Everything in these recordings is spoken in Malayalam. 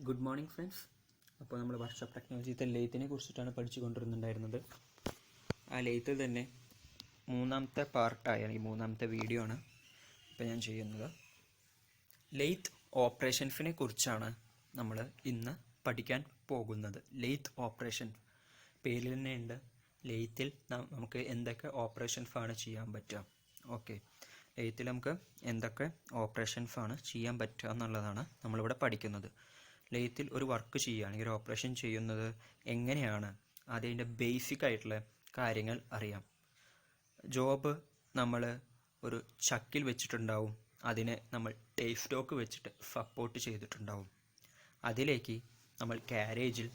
Good morning friends. അപ്പോൾ നമ്മൾ വർക്ക്ഷോപ്പ് ടെക്നോളജിത്തെ ലെയ്ത്തിനെ കുറിച്ചിട്ടാണ് പഠിച്ചു കൊണ്ടിരുന്നുണ്ടായിരുന്നത്. ആ ലെയ്ത്തിൽ തന്നെ മൂന്നാമത്തെ പാർട്ടായ ഈ മൂന്നാമത്തെ വീഡിയോ ആണ് ഇപ്പോൾ ഞാൻ ചെയ്യുന്നത്. ലെയ്ത്ത് ഓപ്പറേഷൻസിനെ കുറിച്ചാണ് നമ്മൾ ഇന്ന് പഠിക്കാൻ പോകുന്നത്. ലെയ്ത്ത് ഓപ്പറേഷൻ പേരിൽ തന്നെ ഉണ്ട്. ലെയ്ത്തിൽ നമുക്ക് എന്തൊക്കെ ഓപ്പറേഷൻസാണ് ചെയ്യാൻ പറ്റുക. ഓക്കെ, ലെയ്ത്തിൽ നമുക്ക് എന്തൊക്കെ ഓപ്പറേഷൻസാണ് ചെയ്യാൻ പറ്റുക എന്നുള്ളതാണ് നമ്മളിവിടെ പഠിക്കുന്നത്. ലെയ്ത്തിൽ ഒരു വർക്ക് ചെയ്യുകയാണെങ്കിൽ ഒരു ഓപ്പറേഷൻ ചെയ്യുന്നത് എങ്ങനെയാണ്, അതിൻ്റെ ബേസിക് ആയിട്ടുള്ള കാര്യങ്ങൾ അറിയാം. ജോബ് നമ്മൾ ഒരു ചക്കിൽ വെച്ചിട്ടുണ്ടാവും, അതിനെ നമ്മൾ ടേപ്പ് സ്റ്റോക്ക് വെച്ചിട്ട് സപ്പോർട്ട് ചെയ്തിട്ടുണ്ടാവും. അതിലേക്ക് നമ്മൾ കാരേജിൽ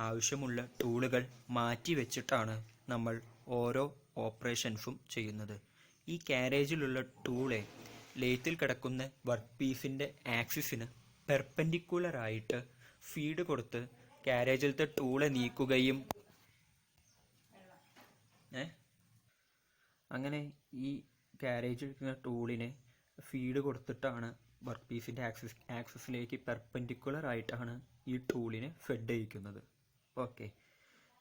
ആവശ്യമുള്ള ടൂളുകൾ മാറ്റി വെച്ചിട്ടാണ് നമ്മൾ ഓരോ ഓപ്പറേഷൻസും ചെയ്യുന്നത്. ഈ കാരേജിലുള്ള ടൂളെ ലെയ്ത്തിൽ കിടക്കുന്ന വർക്ക് പീസിൻ്റെ ആക്സിസിന് പെർപെൻഡിക്കുലറായിട്ട് ഫീഡ് കൊടുത്ത് കാരേജിലത്തെ ടൂളെ നീക്കുകയും അങ്ങനെ ഈ കാരേജിൽ ടൂളിനെ ഫീഡ് കൊടുത്തിട്ടാണ് വർക്ക് പീസിൻ്റെ ആക്സിസിലേക്ക് പെർപെൻഡിക്കുലറായിട്ടാണ് ഈ ടൂളിനെ ഫെഡ് ചെയ്യിക്കുന്നത്. ഓക്കെ,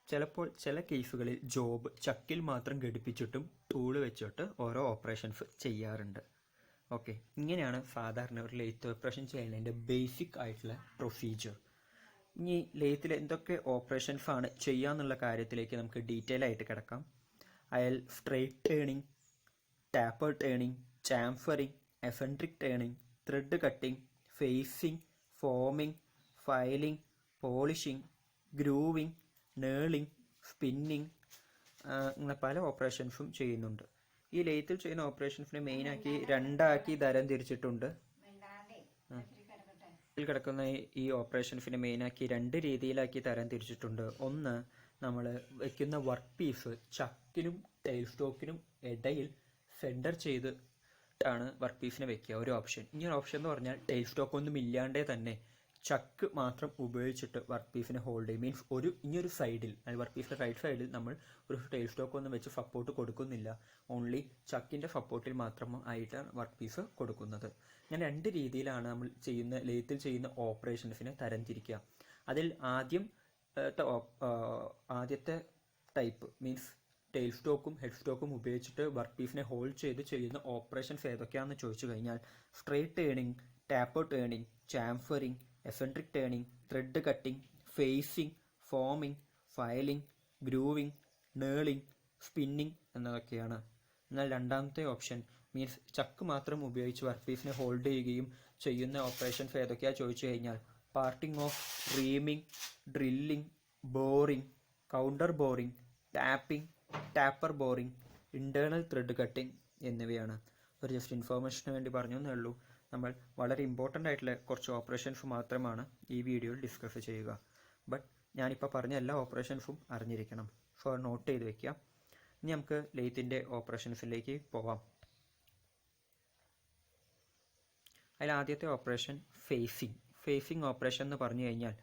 ചിലപ്പോൾ ചില കേസുകളിൽ ജോബ് ചക്കിൽ മാത്രം ഘടിപ്പിച്ചിട്ടും ടൂള് വെച്ചിട്ട് ഓരോ ഓപ്പറേഷൻസ് ചെയ്യാറുണ്ട്. ഓക്കെ, ഇങ്ങനെയാണ് സാധാരണ ഒരു ലെയ്ത്ത് ഓപ്പറേഷൻ ചെയ്യുന്നതിൻ്റെ ബേസിക് ആയിട്ടുള്ള പ്രൊസീജിയർ. ഇനി ലെയ്ത്തിൽ എന്തൊക്കെ ഓപ്പറേഷൻസ് ആണ് ചെയ്യാന്നുള്ള കാര്യത്തിലേക്ക് നമുക്ക് ഡീറ്റെയിൽ ആയിട്ട് കിടക്കാം. അതിൽ straight turning, taper turning, chamfering, eccentric turning, thread cutting, facing, forming, filing, polishing, grooving, knurling, spinning, ഇങ്ങനെ പല ഓപ്പറേഷൻസും ചെയ്യുന്നുണ്ട്. ഈ ലെയ്ത്തിൽ ചെയ്യുന്ന ഓപ്പറേഷൻസിനെ മെയിനാക്കി രണ്ടാക്കി തരം തിരിച്ചിട്ടുണ്ട്. ഇതിൽ കിടക്കുന്ന ഈ ഓപ്പറേഷൻസിനെ മെയിനാക്കി രണ്ട് രീതിയിലാക്കി തരം തിരിച്ചിട്ടുണ്ട്. ഒന്ന്, നമ്മൾ വയ്ക്കുന്ന വർക്ക് പീസ് ചക്കിനും ടൈൽ സ്റ്റോക്കിനും ഇടയിൽ സെൻറ്റർ ചെയ്തിട്ടാണ് വർക്ക് പീസിനെ വെക്കുക, ഒരു ഓപ്ഷൻ. ഇങ്ങനെ ഓപ്ഷൻ എന്ന് പറഞ്ഞാൽ ടൈൽ സ്റ്റോക്ക് ഒന്നും ഇല്ലാണ്ടേ തന്നെ ചക്ക് മാത്രം ഉപയോഗിച്ചിട്ട് വർക്ക് പീസിനെ ഹോൾഡ് ചെയ്യും. മീൻസ് ഇനിയൊരു സൈഡിൽ, വർക്ക് പീസിൻ്റെ റൈറ്റ് സൈഡിൽ നമ്മൾ ഒരു ടൈൽ സ്റ്റോക്ക് ഒന്നും വെച്ച് സപ്പോർട്ട് കൊടുക്കുന്നില്ല. ഓൺലി ചക്കിൻ്റെ സപ്പോർട്ടിൽ മാത്രം ആയിട്ടാണ് വർക്ക് പീസ് കൊടുക്കുന്നത്. ഇങ്ങനെ രണ്ട് രീതിയിലാണ് നമ്മൾ ലെയ്ത്തിൽ ചെയ്യുന്ന ഓപ്പറേഷൻസിനെ തരംതിരിക്കുക. അതിൽ ആദ്യത്തെ ടൈപ്പ് മീൻസ് ടൈൽ സ്റ്റോക്കും ഹെഡ് സ്റ്റോക്കും ഉപയോഗിച്ചിട്ട് വർക്ക് പീസിനെ ഹോൾഡ് ചെയ്ത് ചെയ്യുന്ന ഓപ്പറേഷൻസ് ഏതൊക്കെയാണെന്ന് ചോദിച്ചു കഴിഞ്ഞാൽ straight turning, taper turning, chamfering, eccentric turning, thread cutting, facing, forming, filing, grooving, knurling, spinning എന്നതൊക്കെയാണ്. എന്നാൽ രണ്ടാമത്തെ ഓപ്ഷൻ മീൻസ് ചക്ക് മാത്രം ഉപയോഗിച്ച് വർക്ക് പീസിനെ ഹോൾഡ് ചെയ്യുകയും ചെയ്യുന്ന ഓപ്പറേഷൻസ് ഏതൊക്കെയാണ് ചോദിച്ചു കഴിഞ്ഞാൽ parting of, reaming, drilling, boring, counter boring, tapping, taper boring, internal thread cutting എന്നിവയാണ്. ഒരു ജസ്റ്റ് ഇൻഫോർമേഷന് വേണ്ടി പറഞ്ഞു എന്നേ ഉള്ളൂ. നമ്മൾ വളരെ ഇമ്പോർട്ടൻ്റ് ആയിട്ടുള്ള കുറച്ച് ഓപ്പറേഷൻസ് മാത്രമാണ് ഈ വീഡിയോയിൽ ഡിസ്കസ് ചെയ്യുക. ബട്ട് ഞാനിപ്പോൾ പറഞ്ഞ എല്ലാ ഓപ്പറേഷൻസും അറിഞ്ഞിരിക്കണം. സോ നോട്ട് ചെയ്ത് വെക്കുക. ഇനി നമുക്ക് ലെയ്ത്തിൻ്റെ ഓപ്പറേഷൻസിലേക്ക് പോവാം. അതിൽ ആദ്യത്തെ ഓപ്പറേഷൻ ഫേസിംഗ് ഓപ്പറേഷൻ എന്ന് പറഞ്ഞു കഴിഞ്ഞാൽ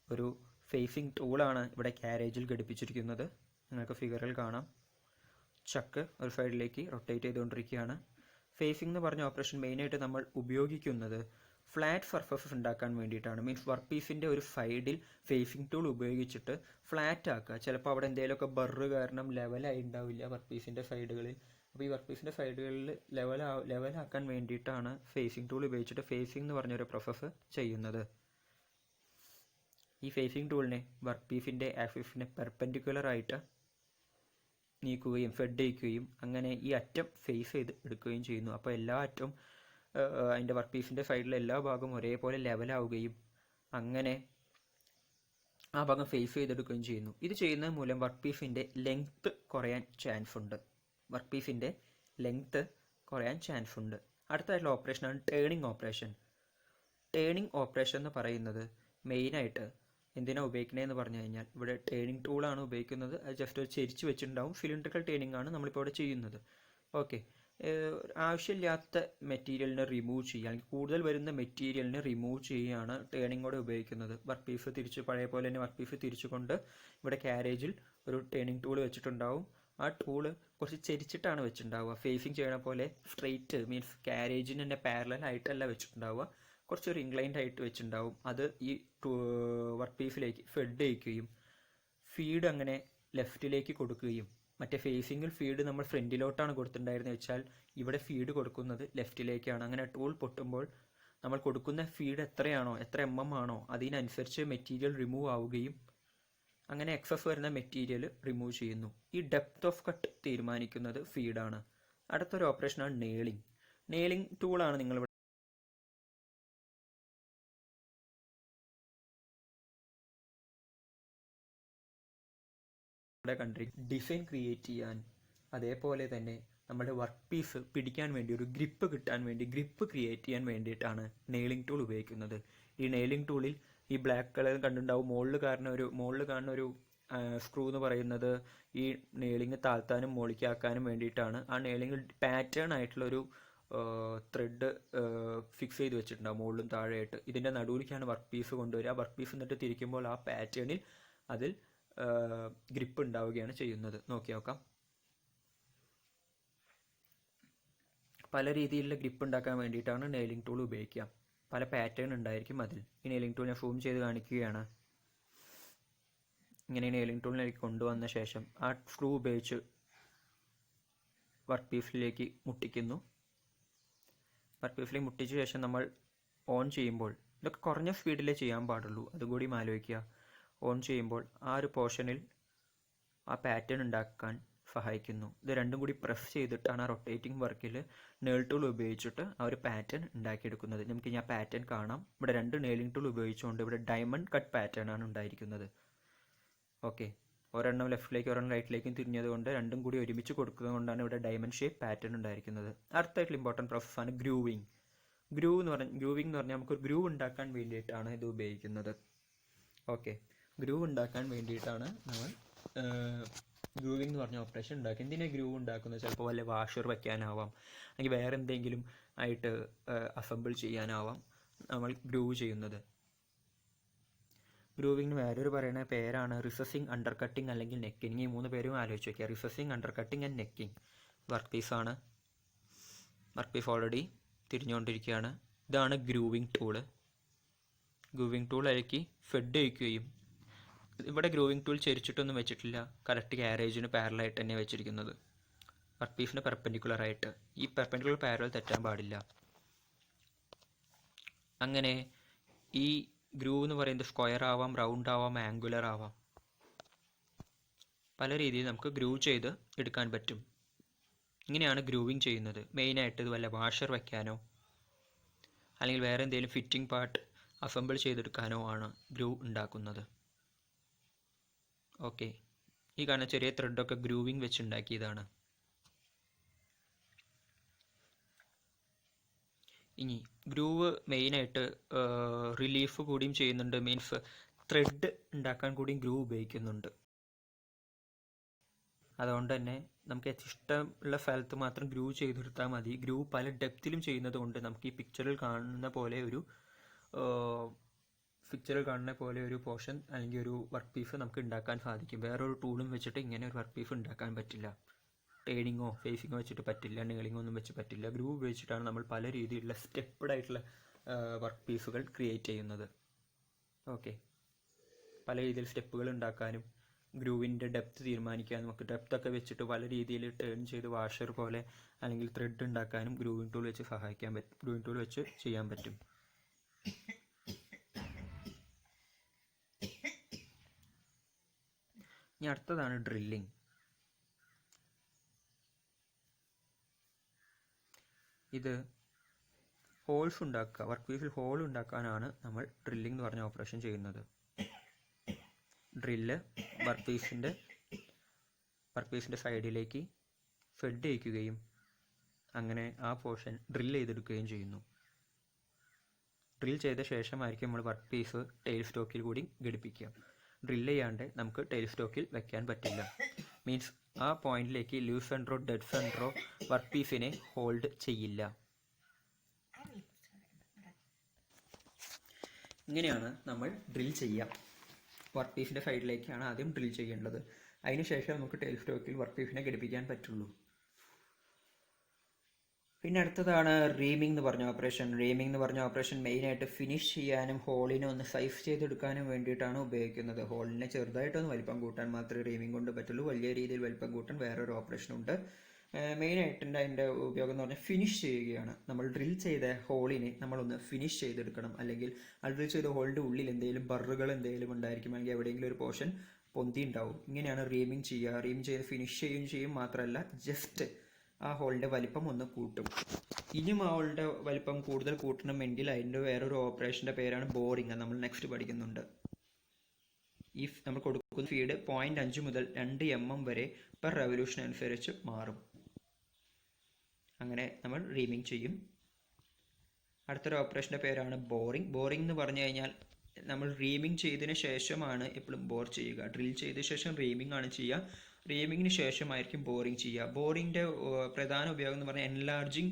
ഒരു ഫേസിംഗ് ടൂളാണ് ഇവിടെ കാരേജിൽ ഘടിപ്പിച്ചിരിക്കുന്നത്. നിങ്ങൾക്ക് ഫിഗറിൽ കാണാം. ചക്ക് ഒരു സൈഡിലേക്ക് റൊട്ടേറ്റ് ചെയ്തുകൊണ്ടിരിക്കുകയാണ്. ഫേസിംഗ് എന്ന് പറഞ്ഞ ഓപ്പറേഷൻ മെയിനായിട്ട് നമ്മൾ ഉപയോഗിക്കുന്നത് ഫ്ലാറ്റ് സർഫസസ് ഉണ്ടാക്കാൻ വേണ്ടിയിട്ടാണ്. മീൻസ് വർക്ക് പീസിൻ്റെ ഒരു സൈഡിൽ ഫേസിംഗ് ടൂൾ ഉപയോഗിച്ചിട്ട് ഫ്ലാറ്റ് ആക്കുക. ചിലപ്പോൾ അവിടെ എന്തെങ്കിലുമൊക്കെ ബർറ് കാരണം ലെവലായി ഉണ്ടാവില്ല വർക്ക് പീസിൻ്റെ സൈഡുകളിൽ. അപ്പോൾ ഈ വർക്ക് പീസിൻ്റെ സൈഡുകളിൽ ലെവലാക്കാൻ വേണ്ടിയിട്ടാണ് ഫേസിംഗ് ടൂൾ ഉപയോഗിച്ചിട്ട് ഫേസിംഗ് എന്ന് പറഞ്ഞൊരു പ്രോസസ്സ് ചെയ്യുന്നത്. ഈ ഫേസിംഗ് ടൂളിനെ വർക്ക് പീസിൻ്റെ ആക്സിസിനെ പെർപെൻഡിക്കുലറായിട്ട് നീക്കുകയും ഫെഡ് ചെയ്യിക്കുകയും അങ്ങനെ ഈ അറ്റം ഫേസ് ചെയ്ത് എടുക്കുകയും ചെയ്യുന്നു. അപ്പോൾ എല്ലാ അറ്റവും അതിൻ്റെ വർക്ക് പീസിൻ്റെ സൈഡിലെ എല്ലാ ഭാഗവും ഒരേപോലെ ലെവലാവുകയും അങ്ങനെ ആ ഭാഗം ഫേസ് ചെയ്തെടുക്കുകയും ചെയ്യുന്നു. ഇത് ചെയ്യുന്നത് മൂലം വർക്ക് പീസിൻ്റെ ലെങ്ത്ത് കുറയാൻ ചാൻസ് ഉണ്ട്. അടുത്തായിട്ടുള്ള ഓപ്പറേഷനാണ് ടേണിംഗ് ഓപ്പറേഷൻ. ടേണിംഗ് ഓപ്പറേഷൻ എന്ന് പറയുന്നത് മെയിനായിട്ട് എന്തിനാണ് ഉപയോഗിക്കണതെന്ന് പറഞ്ഞു കഴിഞ്ഞാൽ ഇവിടെ ടേണിംഗ് ടൂളാണ് ഉപയോഗിക്കുന്നത്. അത് ജസ്റ്റ് ഒരു ചെരിച്ച് വെച്ചിട്ടുണ്ടാവും. സിലിണ്ടറിക്കൽ ടേണിംഗ് ആണ് നമ്മളിപ്പോൾ ഇവിടെ ചെയ്യുന്നത്. ഓക്കെ, ആവശ്യമില്ലാത്ത മെറ്റീരിയലിനെ റിമൂവ് ചെയ്യുക, അല്ലെങ്കിൽ കൂടുതൽ വരുന്ന മെറ്റീരിയലിനെ റിമൂവ് ചെയ്യുകയാണ് ടേണിങ്ങോടെ ഉപയോഗിക്കുന്നത്. വർക്ക് പീസ് തിരിച്ച് പഴയ പോലെ തന്നെ വർക്ക് പീസ് തിരിച്ചുകൊണ്ട് ഇവിടെ കാരേജിൽ ഒരു ടേണിംഗ് ടൂൾ വെച്ചിട്ടുണ്ടാവും. ആ ടൂള് കുറച്ച് ചെരിച്ചിട്ടാണ് വെച്ചിട്ടുണ്ടാവുക. ഫേസിങ് ചെയ്യണ പോലെ സ്ട്രെയിറ്റ് മീൻസ് കാരേജിന് തന്നെ പാരലൽ ആയിട്ടല്ല വെച്ചിട്ടുണ്ടാവുക, കുറച്ചൊരു ഇൻക്ലൈൻഡ് ആയിട്ട് വെച്ചിട്ടുണ്ടാവും. അത് ഈ വർക്ക് പീസിലേക്ക് ഫെഡ് ചെയ്യിക്കുകയും ഫീഡ് അങ്ങനെ ലെഫ്റ്റിലേക്ക് കൊടുക്കുകയും മറ്റേ ഫേസിങ്ങിൽ ഫീഡ് നമ്മൾ ഫ്രണ്ടിലോട്ടാണ് കൊടുത്തിട്ടുണ്ടായിരുന്നത് വെച്ചാൽ ഇവിടെ ഫീഡ് കൊടുക്കുന്നത് ലെഫ്റ്റിലേക്കാണ്. അങ്ങനെ ടൂൾ പൊട്ടുമ്പോൾ നമ്മൾ കൊടുക്കുന്ന ഫീഡ് എത്രയാണോ, എത്ര ആണോ അതിനനുസരിച്ച് മെറ്റീരിയൽ റിമൂവ് ആവുകയും അങ്ങനെ എക്സസ് വരുന്ന മെറ്റീരിയൽ റിമൂവ് ചെയ്യുന്നു. ഈ ഡെപ്ത് ഓഫ് കട്ട് തീരുമാനിക്കുന്നത് ഫീഡാണ്. അടുത്തൊരു ഓപ്പറേഷനാണ് നെയിലിംഗ്. നെയിലിംഗ് ടൂളാണ് നിങ്ങളിവിടെ ഡിസൈൻ ക്രിയേറ്റ് ചെയ്യാൻ, അതേപോലെ തന്നെ നമ്മുടെ വർക്ക് പീസ് പിടിക്കാൻ വേണ്ടി ഒരു ഗ്രിപ്പ് കിട്ടാൻ വേണ്ടി ഗ്രിപ്പ് ക്രിയേറ്റ് ചെയ്യാൻ വേണ്ടിയിട്ടാണ് നെയിലിംഗ് ടൂൾ ഉപയോഗിക്കുന്നത്. ഈ നെയിലിംഗ് ടൂളിൽ ഈ ബ്ലാക്ക് കളർ കണ്ടിട്ടുണ്ടാവും. മുകളിൽ കാണുന്ന ഒരു സ്ക്രൂ എന്ന് പറയുന്നത് ഈ നെയിലിംഗ് താഴ്ത്താനും മുകളിലേക്കാക്കാനും വേണ്ടിയിട്ടാണ്. ആ നെയിലിംഗ് പാറ്റേൺ ആയിട്ടുള്ളൊരു ത്രെഡ് ഫിക്സ് ചെയ്ത് വെച്ചിട്ടുണ്ടാവും മുകളിലും താഴെയായിട്ട്. ഇതിൻ്റെ നടുവിലേക്കാണ് വർക്ക് പീസ് കൊണ്ടുവരിക. വർക്ക് പീസ് എന്നിട്ട് തിരിക്കുമ്പോൾ ആ പാറ്റേണിൽ അതിൽ ഗ്രിപ്പ് ഉണ്ടാവുകയാണ് ചെയ്യുന്നത്. നോക്കാം. പല രീതിയിലുള്ള ഗ്രിപ്പ് ഉണ്ടാക്കാൻ വേണ്ടിയിട്ടാണ് നെയിലിംഗ് ടൂൾ ഉപയോഗിക്കുക. പല പാറ്റേൺ ഉണ്ടായിരിക്കും അതിൽ. ഈ നെയിലിംഗ് ടൂൾ ഞാൻ സൂം ചെയ്ത് കാണിക്കുകയാണ്. ഇങ്ങനെ നെയിലിംഗ് ടൂളിലേക്ക് കൊണ്ടുവന്ന ശേഷം ആ സ്ക്രൂ ഉപയോഗിച്ച് വർക്ക് പീസിലേക്ക് മുട്ടിക്കുന്നു. വർക്ക് പീസിലേക്ക് മുട്ടിച്ച ശേഷം നമ്മൾ ഓൺ ചെയ്യുമ്പോൾ, ഇതൊക്കെ കുറഞ്ഞ സ്പീഡിലേ ചെയ്യാൻ പാടുള്ളൂ, അതുകൂടി ആലോചിക്കുക. ഓൺ ചെയ്യുമ്പോൾ ആ ഒരു പോർഷനിൽ ആ പാറ്റേൺ ഉണ്ടാക്കാൻ സഹായിക്കുന്നു. ഇത് രണ്ടും കൂടി പ്രസ് ചെയ്തിട്ടാണ് ആ റൊട്ടേറ്റിംഗ് വർക്കിൽ നെയിൽ ടൂൾ ഉപയോഗിച്ചിട്ട് ആ ഒരു പാറ്റേൺ ഉണ്ടാക്കിയെടുക്കുന്നത്. നമുക്ക് ഇനി ആ പാറ്റേൺ കാണാം. ഇവിടെ രണ്ട് നെയിലിംഗ് ടൂൾ ഉപയോഗിച്ചുകൊണ്ട് ഇവിടെ ഡയമണ്ട് കട്ട് പാറ്റേൺ ആണ് ഉണ്ടായിരിക്കുന്നത്. ഓക്കെ, ഒരെണ്ണം ലെഫ്റ്റിലേക്ക് ഒരെണ്ണം റൈറ്റിലേക്കും തിരിഞ്ഞതുകൊണ്ട് രണ്ടും കൂടി ഒരുമിച്ച് കൊടുക്കുന്നത് കൊണ്ടാണ് ഇവിടെ ഡയമണ്ട് ഷേപ്പ് പാറ്റേൺ ഉണ്ടായിരിക്കുന്നത്. അടുത്തായിട്ടുള്ള ഇമ്പോർട്ടൻറ്റ് പ്രോസസ്സാണ് ഗ്രൂവിങ്. ഗ്രൂവിങ് എന്ന് പറഞ്ഞാൽ നമുക്കൊരു ഗ്രൂവ് ഉണ്ടാക്കാൻ വേണ്ടിയിട്ടാണ് ഇത് ഉപയോഗിക്കുന്നത്. ഓക്കെ, ഗ്രൂവ് ഉണ്ടാക്കാൻ വേണ്ടിയിട്ടാണ് നമ്മൾ ഗ്രൂവിങ് എന്ന് പറഞ്ഞ ഓപ്പറേഷൻ ഉണ്ടാക്കുക. എന്തിനാണ് ഗ്രൂവ് ഉണ്ടാക്കുന്നത്? ചിലപ്പോൾ വല്ല വാഷർ വയ്ക്കാനാവാം, അല്ലെങ്കിൽ വേറെ എന്തെങ്കിലും ആയിട്ട് അസംബിൾ ചെയ്യാനാവാം നമ്മൾ ഗ്രൂവ് ചെയ്യുന്നത്. ഗ്രൂവിങ്ങിന് വേറൊരു പറയുന്ന പേരാണ് റിസസിങ്, അണ്ടർ കട്ടിങ് അല്ലെങ്കിൽ നെക്കിങ്. ഈ മൂന്ന് പേരും ആലോചിച്ച് വയ്ക്കുക. Recessing, under cutting and necking. Work പീസാണ്. വർക്ക് പീസ് ഓൾറെഡി തിരിഞ്ഞുകൊണ്ടിരിക്കുകയാണ്. ഇതാണ് ഗ്രൂവിങ് ടൂള്. ഗ്രൂവിങ് ടൂൾ അതിലേക്ക് ഫെഡ് ചെയ്യിക്കുകയും, ഇവിടെ ഗ്രൂവിങ് ടൂൾ ചെരിച്ചിട്ടൊന്നും വെച്ചിട്ടില്ല, കറക്റ്റ് ക്യാരേജിന് പാരലായിട്ട് തന്നെ വെച്ചിരിക്കുന്നത്, വർക്ക് പീസിന് പെർപെൻഡിക്കുലറായിട്ട്. ഈ പെർപെൻഡിക്കുലർ പാരൽ തെറ്റാൻ പാടില്ല. അങ്ങനെ ഈ ഗ്രൂവ് എന്ന് പറയുന്നത് സ്ക്വയർ ആവാം, റൗണ്ട് ആവാം, ആംഗുലർ ആവാം. പല രീതിയിൽ നമുക്ക് ഗ്രൂവ് ചെയ്ത് എടുക്കാൻ പറ്റും. ഇങ്ങനെയാണ് ഗ്രൂവിങ് ചെയ്യുന്നത്. മെയിനായിട്ട് ഇത് വല്ല വാഷർ വയ്ക്കാനോ അല്ലെങ്കിൽ വേറെ എന്തെങ്കിലും ഫിറ്റിംഗ് പാർട്ട് അസംബിൾ ചെയ്തെടുക്കാനോ ആണ് ഗ്രൂവ് ഉണ്ടാക്കുന്നത്. ഓക്കെ, ഈ കാണുന്ന ചെറിയ ത്രെഡൊക്കെ ഗ്രൂവിങ് വെച്ചുണ്ടാക്കിയതാണ്. ഇനി ഗ്രൂവ് മെയിനായിട്ട് റിലീഫ് കൂടിയും ചെയ്യുന്നുണ്ട്. മീൻസ് ത്രെഡ് ഉണ്ടാക്കാൻ കൂടിയും ഗ്രൂവ് ഉപയോഗിക്കുന്നുണ്ട്. അതുകൊണ്ട് തന്നെ നമുക്ക് ഇഷ്ടമുള്ള സ്ഥലത്ത് മാത്രം ഗ്രൂവ് ചെയ്തെടുത്താൽ മതി. ഗ്രൂവ് പല ഡെപ്തിലും ചെയ്യുന്നത് കൊണ്ട് നമുക്ക് ഈ പിക്ചറിൽ കാണുന്ന പോലെ ഒരു പോർഷൻ അല്ലെങ്കിൽ ഒരു വർക്ക് പീസ് നമുക്ക് ഉണ്ടാക്കാൻ സാധിക്കും. വേറൊരു ടൂളും വെച്ചിട്ട് ഇങ്ങനെ ഒരു വർക്ക് പീസ് ഉണ്ടാക്കാൻ പറ്റില്ല. ടേണിങ്ങോ ഫേസിങ്ങോ വെച്ചിട്ട് പറ്റില്ല, നെയിലിങ്ങോ ഒന്നും വെച്ച് പറ്റില്ല. ഗ്രൂവ് ഉപയോഗിച്ചിട്ടാണ് നമ്മൾ പല രീതിയിലുള്ള സ്റ്റെപ്പ്ഡ് ആയിട്ടുള്ള വർക്ക് പീസുകൾ ക്രിയേറ്റ് ചെയ്യുന്നത്. ഓക്കെ, പല രീതിയിൽ സ്റ്റെപ്പുകൾ ഉണ്ടാക്കാനും ഗ്രൂവിൻ്റെ ഡെപ്ത് തീരുമാനിക്കാനും നമുക്ക് ഡെപ്തൊക്കെ വെച്ചിട്ട് പല രീതിയിൽ ടേൺ ചെയ്ത് വാഷർ പോലെ അല്ലെങ്കിൽ ത്രെഡ് ഉണ്ടാക്കാനും ഗ്രൂവിങ് ടൂൾ വെച്ച് ഗ്രൂവിങ് ടൂൾ വെച്ച് ചെയ്യാൻ പറ്റും. ഇനി അടുത്തതാണ് ഡ്രില്ലിങ്. ഇത് ഹോൾസ് ഉണ്ടാക്കുക, വർക്ക് പീസിൽ ഹോൾ ഉണ്ടാക്കാനാണ് നമ്മൾ ഡ്രില്ലിംഗ് എന്ന് പറഞ്ഞ ഓപ്പറേഷൻ ചെയ്യുന്നത്. ഡ്രില്ല് വർക്ക് പീസിൻ്റെ സൈഡിലേക്ക് ഫെഡ് ചെയ്യിക്കുകയും അങ്ങനെ ആ പോർഷൻ ഡ്രിൽ ചെയ്തെടുക്കുകയും ചെയ്യുന്നു. ഡ്രിൽ ചെയ്ത ശേഷമായിരിക്കും നമ്മൾ വർക്ക് പീസ് ടെയിൽ സ്റ്റോക്കിൽ കൂടി ഘടിപ്പിക്കുക. ഡ്രില്ല് ചെയ്യാണ്ട് നമുക്ക് ടെയിൽ സ്റ്റോക്കിൽ വെക്കാൻ പറ്റില്ല. മീൻസ് ആ പോയിന്റിലേക്ക് ലൂസ് സെൻറ്ററോ ഡെഡ് സെൻറ്ററോ വർക്ക് പീസിനെ ഹോൾഡ് ചെയ്യില്ല. ഇങ്ങനെയാണ് നമ്മൾ ഡ്രിൽ ചെയ്യുക. വർക്ക് പീസിൻ്റെ സൈഡിലേക്കാണ് ആദ്യം ഡ്രിൽ ചെയ്യേണ്ടത്. അതിനുശേഷം നമുക്ക് ടെയിൽ സ്റ്റോക്കിൽ വർക്ക് പീസിനെ ഘടിപ്പിക്കാൻ പറ്റുള്ളൂ. പിന്നെ അടുത്തതാണ് റീമിംഗ് എന്ന് പറഞ്ഞ ഓപ്പറേഷൻ. റീമിംഗ് എന്ന് പറഞ്ഞ ഓപ്പറേഷൻ മെയിനായിട്ട് ഫിനിഷ് ചെയ്യാനും ഹോളിനെ ഒന്ന് സൈസ് ചെയ്തെടുക്കാനും വേണ്ടിയിട്ടാണ് ഉപയോഗിക്കുന്നത്. ഹോളിനെ ചെറുതായിട്ടൊന്ന് വലിപ്പം കൂട്ടാൻ മാത്രമേ റീമിംഗ് കൊണ്ട് പറ്റുള്ളൂ. വലിയ രീതിയിൽ വലിപ്പം കൂട്ടാൻ വേറൊരു ഓപ്പറേഷൻ ഉണ്ട്. മെയിനായിട്ട് അതിൻ്റെ ഉപയോഗം എന്ന് പറഞ്ഞാൽ ഫിനിഷ് ചെയ്യുകയാണ്. നമ്മൾ ഡ്രിൽ ചെയ്ത ഹോളിനെ നമ്മളൊന്ന് ഫിനിഷ് ചെയ്തെടുക്കണം. അല്ലെങ്കിൽ ആ ഡ്രിൽ ചെയ്ത ഹോളിൻ്റെ ഉള്ളിൽ എന്തെങ്കിലും ബറുകൾ എന്തെങ്കിലും ഉണ്ടായിരിക്കും, അല്ലെങ്കിൽ എവിടെയെങ്കിലും ഒരു പോർഷൻ പൊന്തി ഉണ്ടാവും. ഇങ്ങനെയാണ് റീമിംഗ് ചെയ്യുക. റീമിംഗ് ചെയ്ത് ഫിനിഷ് ചെയ്യുകയും ചെയ്യും. മാത്രമല്ല ജസ്റ്റ് ആ ഹോളിൻ്റെ വലിപ്പം ഒന്ന് കൂട്ടും. ഇനിയും ആ ഹോളിൻ്റെ വലിപ്പം കൂടുതൽ കൂട്ടണമെങ്കിൽ അതിൻ്റെ വേറൊരു ഓപ്പറേഷൻ്റെ പേരാണ് ബോറിംഗ്. നമ്മൾ നെക്സ്റ്റ് പഠിക്കുന്നുണ്ട്. ഈ നമ്മൾ കൊടുക്കുന്ന ഫീഡ് 0.5 മുതൽ 2 mm വരെ പെർ റെവല്യൂഷൻ അനുസരിച്ച് മാറും. അങ്ങനെ നമ്മൾ റീമിംഗ് ചെയ്യും. അടുത്തൊരു ഓപ്പറേഷൻ്റെ പേരാണ് ബോറിംഗ്. ബോറിംഗ് എന്ന് പറഞ്ഞു കഴിഞ്ഞാൽ നമ്മൾ റീമിംഗ് ചെയ്തതിന് ശേഷമാണ് എപ്പോഴും ബോർ ചെയ്യുക. ഡ്രിൽ ചെയ്ത ശേഷം റീമിംഗ് ആണ് ചെയ്യുക. റീമിങ്ങിന് ശേഷമായിരിക്കും ബോറിംഗ് ചെയ്യുക. ബോറിങ്ങിൻ്റെ പ്രധാന ഉപയോഗം എന്ന് പറഞ്ഞാൽ enlarging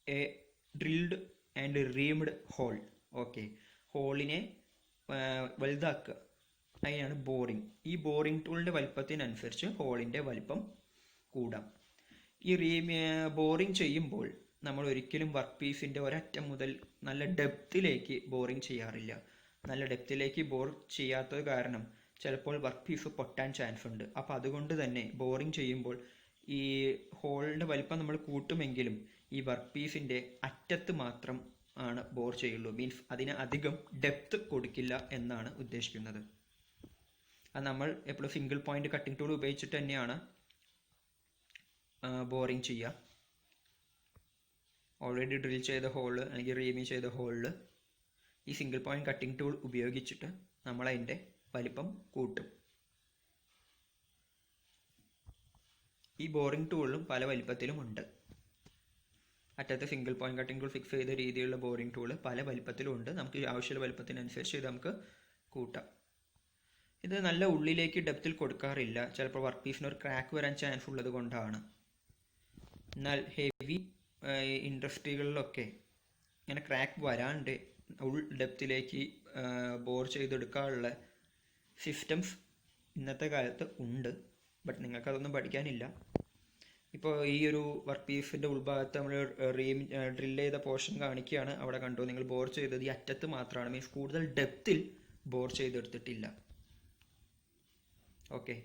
a drilled and reamed hole. Okay, ഹോളിനെ വലുതാക്കുക, അതിനാണ് ബോറിംഗ്. ഈ ബോറിംഗ് ടൂളിൻ്റെ വലിപ്പത്തിനനുസരിച്ച് ഹോളിൻ്റെ വലിപ്പം കൂടാം. ഈ ബോറിംഗ് ചെയ്യുമ്പോൾ നമ്മൾ ഒരിക്കലും വർക്ക് പീസിൻ്റെ ഒരറ്റം മുതൽ നല്ല ഡെപ്തിലേക്ക് ബോറിംഗ് ചെയ്യാറില്ല. നല്ല ഡെപ്തിലേക്ക് ബോർ ചെയ്യാത്തത് കാരണം ചിലപ്പോൾ വർക്ക് പീസ് പൊട്ടാൻ ചാൻസ് ഉണ്ട്. അപ്പോൾ അതുകൊണ്ട് തന്നെ ബോറിംഗ് ചെയ്യുമ്പോൾ ഈ ഹോളിൻ്റെ വലിപ്പം നമ്മൾ കൂട്ടുമെങ്കിലും ഈ വർക്ക് പീസിൻ്റെ അറ്റത്ത് മാത്രം ആണ് ബോർ ചെയ്യുള്ളൂ. മീൻസ് അതിന് അധികം ഡെപ്ത് കൊടുക്കില്ല എന്നാണ് ഉദ്ദേശിക്കുന്നത്. അത് നമ്മൾ എപ്പോഴും സിംഗിൾ പോയിന്റ് കട്ടിംഗ് ടൂൾ ഉപയോഗിച്ചിട്ട് തന്നെയാണ് ബോറിംഗ് ചെയ്യുക. ഓൾറെഡി ഡ്രിൽ ചെയ്ത ഹോള് അല്ലെങ്കിൽ റീമിംഗ് ചെയ്ത ഹോളിൽ ഈ സിംഗിൾ പോയിന്റ് കട്ടിംഗ് ടൂൾ ഉപയോഗിച്ചിട്ട് നമ്മൾ അതിൻ്റെ വലിപ്പം കൂട്ടും. ഈ ബോറിംഗ് ടൂളിലും പല വലിപ്പത്തിലും ഉണ്ട്. അറ്റത്ത് single point cutting tool fix ചെയ്ത രീതിയിലുള്ള ബോറിംഗ് ടൂൾ പല വലിപ്പത്തിലും ഉണ്ട്. നമുക്ക് ആവശ്യമുള്ള വലിപ്പത്തിനനുസരിച്ച് ഇത് നമുക്ക് കൂട്ടാം. ഇത് നല്ല ഉള്ളിലേക്ക് ഡെപ്തിൽ കൊടുക്കാറില്ല. ചിലപ്പോൾ വർക്ക് പീസിന് ഒരു ക്രാക്ക് വരാൻ ചാൻസ് ഉള്ളത് കൊണ്ടാണ്. എന്നാൽ ഹെവി ഇൻഡസ്ട്രികളിലൊക്കെ ഇങ്ങനെ ക്രാക്ക് വരാണ്ട് ഉൾ ഡെപ്തിലേക്ക് ബോർ ചെയ്തെടുക്കാനുള്ള സിസ്റ്റംസ് ഇന്നത്തെ കാലത്ത് ഉണ്ട്. ബട്ട് നിങ്ങൾക്കതൊന്നും പഠിക്കാനില്ല. ഇപ്പോൾ ഈ ഒരു വർക്ക് പീസിൻ്റെ ഉൾഭാഗത്ത് നമ്മൾ ഡ്രിൽ ചെയ്ത പോർഷൻ കാണിക്കുകയാണ്. അവിടെ കണ്ടു, നിങ്ങൾ ബോർ ചെയ്തത് ഈ അറ്റത്ത് മാത്രമാണ്. മീൻസ് കൂടുതൽ ഡെപ്തിൽ ബോർ ചെയ്തെടുത്തിട്ടില്ല. ഓക്കെ,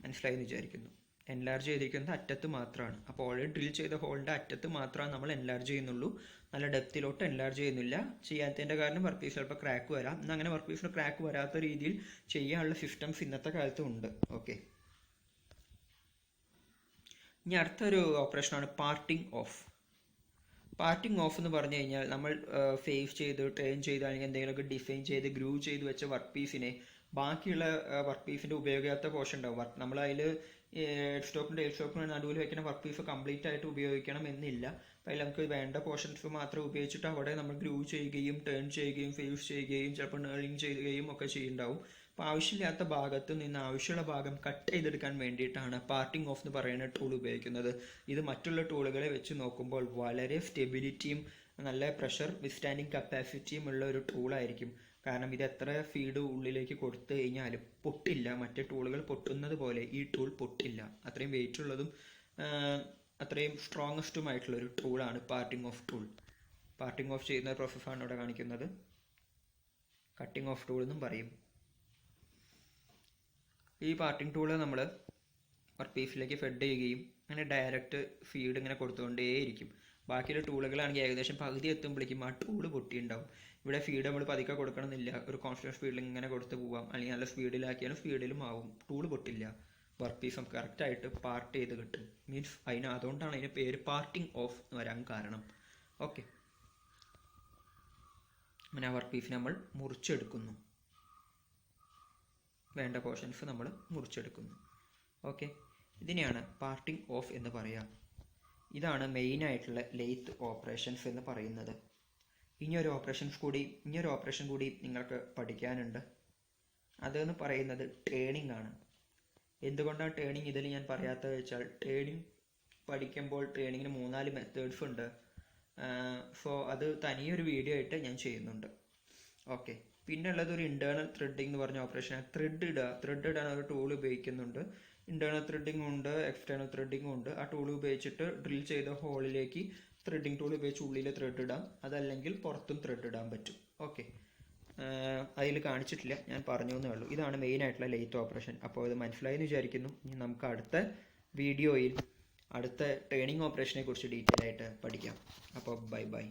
മനസ്സിലായി എന്ന് വിചാരിക്കുന്നു. എൻലാർജ് ചെയ്തിരിക്കുന്നത് അറ്റത്ത് മാത്രമാണ്. അപ്പോൾ ഓൾറെഡി ഡ്രിൽ ചെയ്ത ഹോളിൻ്റെ അറ്റത്ത് മാത്രമാണ് നമ്മൾ എൻലാർജ് ചെയ്യുന്നുള്ളൂ. നല്ല ഡെപ്തിലോട്ട് എൻലാർജ് ചെയ്യുന്നില്ല. ചെയ്യാത്തതിൻ്റെ കാരണം വർക്ക് പീസ് ചിലപ്പോൾ ക്രാക്ക് വരാം. എന്നാൽ അങ്ങനെ വർക്ക് പീസിന് ക്രാക്ക് വരാത്ത രീതിയിൽ ചെയ്യാനുള്ള സിസ്റ്റംസ് ഇന്നത്തെ കാലത്ത് ഉണ്ട്. ഓക്കെ, ഇനി അടുത്തൊരു ഓപ്പറേഷനാണ് പാർട്ടിംഗ് ഓഫ്. പാർട്ടിംഗ് ഓഫ് എന്ന് പറഞ്ഞു കഴിഞ്ഞാൽ നമ്മൾ ഫേസ് ചെയ്ത് ട്രെയിൻ ചെയ്ത് അല്ലെങ്കിൽ എന്തെങ്കിലുമൊക്കെ ഡിസൈൻ ചെയ്ത് ഗ്രൂവ് ചെയ്ത് വെച്ച വർക്ക് പീസിനെ ബാക്കിയുള്ള വർക്ക് പീസിൻ്റെ ഉപയോഗിക്കാത്ത പോർഷൻ ഉണ്ടാവും. നമ്മൾ അതിൽ സ്റ്റോക്കിൻ്റെ സ്റ്റോക്കിന് നടുവിൽ വെക്കുന്ന വർക്ക് പീസ് കംപ്ലീറ്റ് ആയിട്ട് ഉപയോഗിക്കണം എന്നില്ല. അപ്പോൾ അതിൽ നമുക്ക് വേണ്ട പോർഷൻസ് മാത്രം ഉപയോഗിച്ചിട്ട് അവിടെ നമ്മൾ ഗ്രൂവ് ചെയ്യുകയും ടേൺ ചെയ്യുകയും ഫേസ് ചെയ്യുകയും ചിലപ്പോൾ നേളിങ് ചെയ്യുകയും ഒക്കെ ചെയ്യുന്നുണ്ടാവും. അപ്പോൾ ആവശ്യമില്ലാത്ത ഭാഗത്ത് നിന്ന് ആവശ്യമുള്ള ഭാഗം കട്ട് ചെയ്തെടുക്കാൻ വേണ്ടിയിട്ടാണ് പാർട്ടിംഗ് ഓഫ് എന്ന് പറയുന്ന ടൂൾ ഉപയോഗിക്കുന്നത്. ഇത് മറ്റുള്ള ടൂളുകളെ വെച്ച് നോക്കുമ്പോൾ വളരെ സ്റ്റെബിലിറ്റിയും നല്ല പ്രഷർ വിത്ത്സ്റ്റാൻഡിങ് കപ്പാസിറ്റിയും ഉള്ള ഒരു ടൂളായിരിക്കും. കാരണം ഇത് എത്ര ഫീഡ് ഉള്ളിലേക്ക് കൊടുത്തു കഴിഞ്ഞാലും പൊട്ടില്ല. മറ്റേ ടൂളുകൾ പൊട്ടുന്നത് പോലെ ഈ ടൂൾ പൊട്ടില്ല. അത്രയും വെയിറ്റ് ഉള്ളതും അത്രയും സ്ട്രോങ്ങസ്റ്റുമായിട്ടുള്ളൊരു ടൂളാണ് parting off tool. Parting off ചെയ്യുന്ന പ്രോസസ്സാണ് ഇവിടെ കാണിക്കുന്നത്. കട്ടിംഗ് ഓഫ് ടൂൾ എന്നും പറയും. ഈ പാർട്ടിംഗ് ടൂള് നമ്മൾ വർക്ക് പീസിലേക്ക് ഫെഡ് ചെയ്യുകയും അങ്ങനെ ഡയറക്റ്റ് ഫീഡ് ഇങ്ങനെ കൊടുത്തുകൊണ്ടേയിരിക്കും. ബാക്കിയുള്ള ടൂളുകളാണെങ്കിൽ ഏകദേശം പകുതി എത്തുമ്പോഴേക്കും ആ ടൂള് പൊട്ടിയിട്ടുണ്ടാവും. ഇവിടെ ഫീഡ് നമ്മൾ പതുക്കെ കൊടുക്കണമെന്നില്ല. ഒരു കോൺസ്റ്റന്റ് സ്പീഡിൽ ഇങ്ങനെ കൊടുത്ത് പോവാം. അല്ലെങ്കിൽ നല്ല സ്പീഡിലാക്കിയാലും സ്പീഡിലും ആവും. ടൂള് പൊട്ടില്ല. വർക്ക് പീസ് നമുക്ക് കറക്റ്റായിട്ട് പാർട്ട് ചെയ്ത് കിട്ടും. മീൻസ് അതുകൊണ്ടാണ് അതിൻ്റെ പേര് പാർട്ടിംഗ് ഓഫ് എന്ന് വരാൻ കാരണം. ഓക്കെ, അങ്ങനെ ആ വർക്ക് പീസിനെ നമ്മൾ മുറിച്ചെടുക്കുന്നു. വേണ്ട പോർഷൻസ് നമ്മൾ മുറിച്ചെടുക്കുന്നു. ഓക്കെ, ഇതിനെയാണ് പാർട്ടിംഗ് ഓഫ് എന്ന് പറയുക. ഇതാണ് മെയിനായിട്ടുള്ള ലെയ്ത്ത് ഓപ്പറേഷൻസ് എന്ന് പറയുന്നത്. ഇനിയൊരു ഓപ്പറേഷൻ കൂടി നിങ്ങൾക്ക് പഠിക്കാനുണ്ട്. അതെന്ന് പറയുന്നത് ടേണിംഗ് ആണ്. എന്തുകൊണ്ടാണ് ടേണിംഗ് ഇതിൽ ഞാൻ പറയാത്തത് വെച്ചാൽ, ടേണിംഗ് പഠിക്കുമ്പോൾ ടേണിങ്ങിന് 3-4 മെത്തേഡ്സ് ഉണ്ട്. സോ അത് തനിയൊരു വീഡിയോ ആയിട്ട് ഞാൻ ചെയ്യുന്നുണ്ട്. ഓക്കെ, പിന്നെ ഉള്ളത് ഒരു ഇൻറ്റേർണൽ ത്രെഡിങ് എന്ന് പറഞ്ഞ ഓപ്പറേഷൻ. ത്രെഡ് ഇടാൻ ഒരു ടൂൾ ഉപയോഗിക്കുന്നുണ്ട്. ഇൻറ്റേർണൽ ത്രെഡിങ്ങും ഉണ്ട്, എക്സ്റ്റേണൽ ത്രെഡിങ്ങും ഉണ്ട്. ആ ടൂൾ ഉപയോഗിച്ചിട്ട് ഡ്രിൽ ചെയ്ത ഹോളിലേക്ക് ത്രെഡിങ് ടൂൾ ഉപയോഗിച്ച് ഉള്ളിൽ ത്രെഡ് ഇടാം, അതല്ലെങ്കിൽ പുറത്തും ത്രെഡ് ഇടാൻ പറ്റും. ഓക്കെ, അതിൽ കാണിച്ചിട്ടില്ല, ഞാൻ പറഞ്ഞു എന്നേ ഉള്ളൂ. ഇതാണ് മെയിൻ ആയിട്ടുള്ള ലെയ്ത്ത് ഓപ്പറേഷൻ. അപ്പോൾ ഇത് മനസ്സിലായി എന്ന് വിചാരിക്കുന്നു. ഇനി നമുക്ക് അടുത്ത വീഡിയോയിൽ അടുത്ത ടേണിംഗ് ഓപ്പറേഷനെ കുറിച്ച് ഡീറ്റെയിൽ ആയിട്ട് പഠിക്കാം. അപ്പോൾ ബൈ ബൈ.